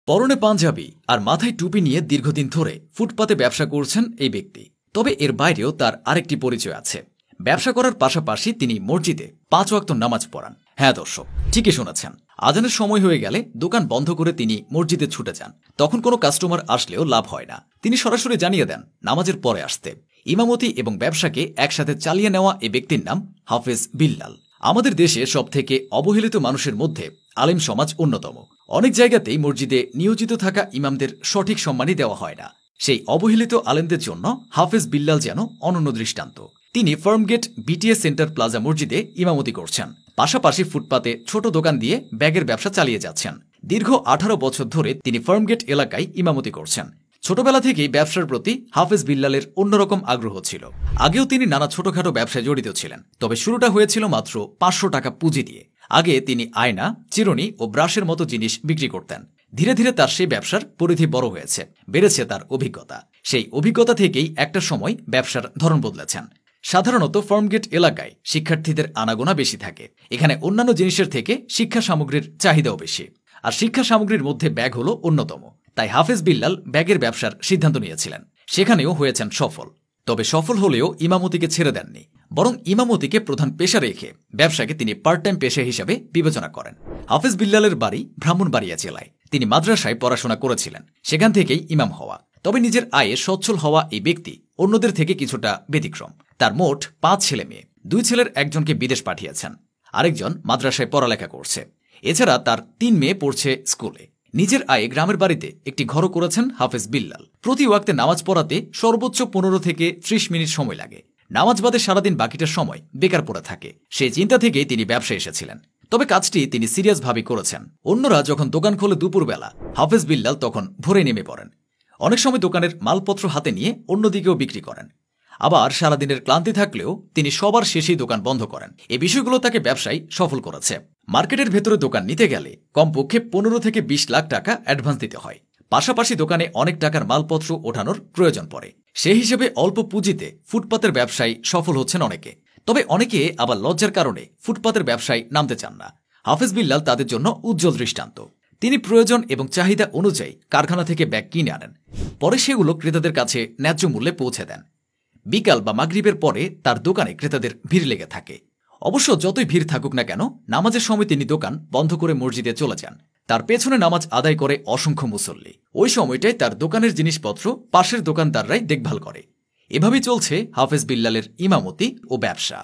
পরনে পাঞ্জাবি আর মাথায় টুপি নিয়ে দীর্ঘদিন ধরে ফুটপাতে ব্যবসা করছেন এই ব্যক্তি। তবে এর বাইরেও তার আরেকটি পরিচয় আছে। ব্যবসা করার পাশাপাশি তিনি মসজিদে 5 ওয়াক্ত নামাজ পড়ান। হ্যাঁ দর্শক, ঠিকই শুনেছেন। আজানের সময় হয়ে গেলে দোকান বন্ধ করে তিনি মসজিদে ছুটে যান। তখন কোনো কাস্টমার আসলেও লাভ হয় না। তিনি সরাসরি জানিয়ে দেন নামাজের পরে আসতে। ইমামতি এবং ব্যবসাকে একসাথে চালিয়ে নেওয়া এই ব্যক্তির নাম হাফেজ বিল্লাল। আমাদের দেশে সবথেকে অবহেলিত মানুষের মধ্যে আলেম সমাজ অন্যতম। অনেক জায়গাতেই মসজিদে নিয়োজিত থাকা ইমামদের সঠিক সম্মানই দেওয়া হয় না। সেই অবহেলিত আলেমদের জন্য হাফেজ বিল্লাল যেন অনন্য দৃষ্টান্ত। তিনি ফার্মগেট বিটিএস সেন্টার প্লাজা মসজিদে ইমামতি করছেন, পাশাপাশি ফুটপাতে ছোট দোকান দিয়ে ব্যাগের ব্যবসা চালিয়ে যাচ্ছেন। দীর্ঘ 18 বছর ধরে তিনি ফার্মগেট এলাকায় ইমামতি করছেন। ছোটবেলা থেকেই ব্যবসার প্রতি হাফেজ বিল্লালের অন্যরকম আগ্রহ ছিল। আগেও তিনি নানা ছোটখাটো ব্যবসায় জড়িত ছিলেন, তবে শুরুটা হয়েছিল মাত্র 500 টাকা পুঁজি দিয়ে। আগে তিনি আয়না, চিরুনি ও ব্রাশের মতো জিনিস বিক্রি করতেন। ধীরে ধীরে তার সেই ব্যবসার পরিধি বড় হয়েছে, বেড়েছে তার অভিজ্ঞতা। সেই অভিজ্ঞতা থেকেই একটা সময় ব্যবসার ধরন বদলেছেন। সাধারণত ফার্মগেট এলাকায় শিক্ষার্থীদের আনাগোনা বেশি থাকে। এখানে অন্যান্য জিনিসের থেকে শিক্ষা সামগ্রীর চাহিদাও বেশি, আর শিক্ষা সামগ্রীর মধ্যে ব্যাগ হলো অন্যতম। তাই হাফেজ বিল্লাল ব্যাগের ব্যবসার সিদ্ধান্ত নিয়েছিলেন। সেখানেও হয়েছেন সফল। তবে সফল হলেও ইমামতিকে ছেড়ে দেননি, বরং ইমামতিকে প্রধান পেশা রেখে ব্যবসাকে তিনি পার্ট টাইম পেশা হিসেবে বিবেচনা করেন। হাফেজ বিল্লালের বাড়ি ব্রাহ্মণবাড়িয়া জেলায়। তিনি মাদ্রাসায় পড়াশোনা করেছিলেন, সেখান থেকেই ইমাম হওয়া। তবে নিজের আয়ে সচ্ছল হওয়া এই ব্যক্তি অন্যদের থেকে কিছুটা ব্যতিক্রম। তার মোট 5 ছেলে মেয়ে। 2 ছেলের একজনকে বিদেশ পাঠিয়েছেন, আরেকজন মাদ্রাসায় পড়ালেখা করছে। এছাড়া তার 3 মেয়ে পড়ছে স্কুলে। নিজের আয়ে গ্রামের বাড়িতে একটি ঘরও করেছেন হাফেজ বিল্লাল। প্রতি ওয়াক্তে নামাজ পড়াতে সর্বোচ্চ 15 থেকে 30 মিনিট সময় লাগে। নামাজ বাদে সারাদিন বাকিটার সময় বেকার পড়ে থাকে। সেই চিন্তা থেকেই তিনি ব্যবসায় এসেছিলেন। তবে কাজটি তিনি সিরিয়াসভাবে করেছেন। অন্যরা যখন দোকান খোলে দুপুরবেলা, হাফেজ বিল্লাল তখন ভোরে নেমে পড়েন। অনেক সময় দোকানের মালপত্র হাতে নিয়ে অন্যদিকেও বিক্রি করেন। আবার সারাদিনের ক্লান্তি থাকলেও তিনি সবার শেষেই দোকান বন্ধ করেন। এই বিষয়গুলো তাকে ব্যবসায় সফল করেছে। মার্কেটের ভেতরে দোকান নিতে গেলে কমপক্ষে 15 থেকে 20 লাখ টাকা অ্যাডভান্স দিতে হয়। পাশাপাশি দোকানে অনেক টাকার মালপত্র ওঠানোর প্রয়োজন পড়ে। সেই হিসেবে অল্প পুঁজিতে ফুটপাতের ব্যবসায় সফল হচ্ছেন অনেকে। তবে অনেকে আবার লজ্জার কারণে ফুটপাতের ব্যবসায় নামতে চান না। হাফেজ বিল্লাল তাদের জন্য উজ্জ্বল দৃষ্টান্ত। তিনি প্রয়োজন এবং চাহিদা অনুযায়ী কারখানা থেকে ব্যাগ কিনে আনেন, পরে সেগুলো ক্রেতাদের কাছে ন্যায্য মূল্যে পৌঁছে দেন। বিকাল বা মাগরিবের পরে তার দোকানে ক্রেতাদের ভিড় লেগে থাকে। অবশ্য যতই ভিড় থাকুক না কেন, নামাজের সময় তিনি দোকান বন্ধ করে মসজিদে চলে যান। তার পেছনে নামাজ আদায় করে অসংখ্য মুসল্লি। ওই সময়টায় তার দোকানের জিনিসপত্র পাশের দোকানদাররাই দেখভাল করে। এভাবেই চলছে হাফেজ বিল্লালের ইমামতি ও ব্যবসা।